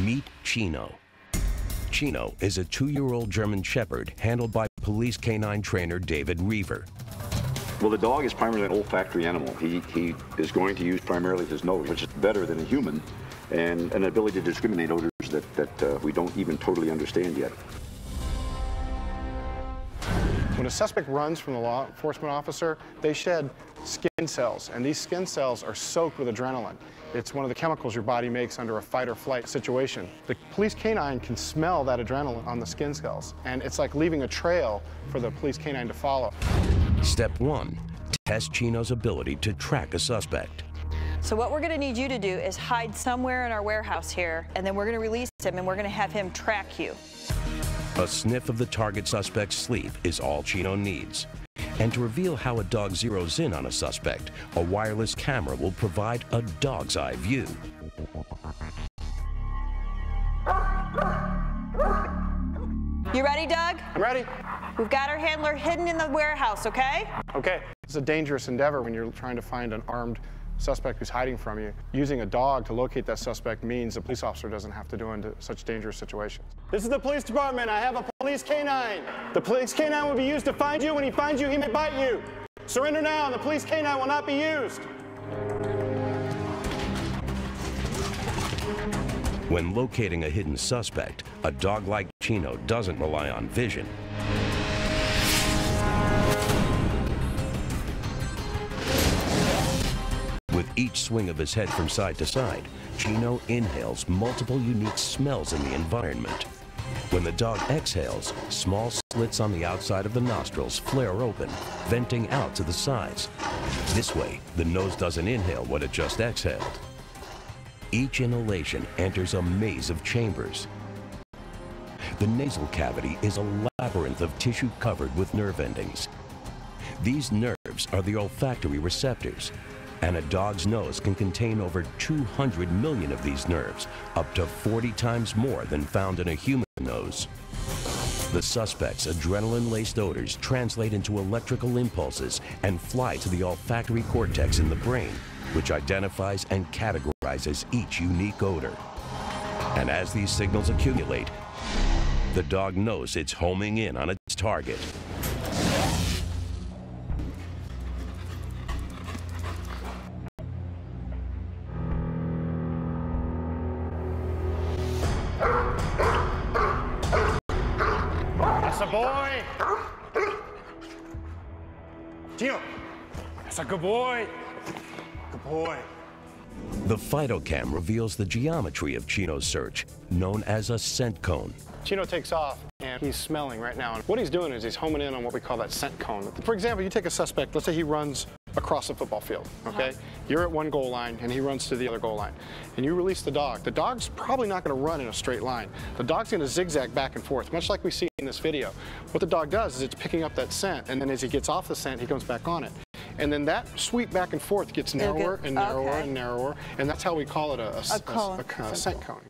Meet Chino. Chino is a 2-year-old German Shepherd handled by police K-9 trainer David Reaver. Well, the dog is primarily an olfactory animal. He is going to use primarily his nose, which is better than a human, and an ability to discriminate odors that we don't even totally understand yet. When a suspect runs from the law enforcement officer, they shed skin cells, and these skin cells are soaked with adrenaline. It's one of the chemicals your body makes under a fight or flight situation. The police K-9 can smell that adrenaline on the skin cells, and it's like leaving a trail for the police K-9 to follow. Step 1. Test Chino's ability to track a suspect. So what we're going to need you to do is hide somewhere in our warehouse here, and then we're going to release him, and we're going to have him track you. A sniff of the target suspect's sleeve is all Chino needs. And to reveal how a dog zeroes in on a suspect, a wireless camera will provide a dog's eye view. You ready, Doug? I'm ready. We've got our handler hidden in the warehouse, okay? Okay. It's a dangerous endeavor when you're trying to find an armed suspect who's hiding from you. Using a dog to locate that suspect means a police officer doesn't have to go into such dangerous situations. This is the police department. I have a police K-9. The police K-9 will be used to find you. When he finds you, he may bite you. Surrender now, and the police K-9 will not be used. When locating a hidden suspect, a dog like Chino doesn't rely on vision. With each swing of his head from side to side, Chino inhales multiple unique smells in the environment. When the dog exhales, small slits on the outside of the nostrils flare open, venting out to the sides. This way, the nose doesn't inhale what it just exhaled. Each inhalation enters a maze of chambers. The nasal cavity is a labyrinth of tissue covered with nerve endings. These nerves are the olfactory receptors, and a dog's nose can contain over 200 million of these nerves, up to 40 times more than found in a human nose. The suspect's adrenaline-laced odors translate into electrical impulses and fly to the olfactory cortex in the brain, which identifies and categorizes each unique odor. And as these signals accumulate, the dog knows it's homing in on its target. That's a boy. Chino, that's a good boy. Good boy. The phytocam reveals the geometry of Chino's search, known as a scent cone. Chino takes off, and he's smelling right now. And what he's doing is he's homing in on what we call that scent cone. For example, you take a suspect, let's say he runs across a football field, okay? You're at one goal line, and he runs to the other goal line. And you release the dog. The dog's probably not going to run in a straight line. The dog's going to zigzag back and forth, much like we see in this video. What the dog does is it's picking up that scent, and then as he gets off the scent, he comes back on it. And then that sweep back and forth gets narrower and narrower and narrower, and that's how we call it a scent cone.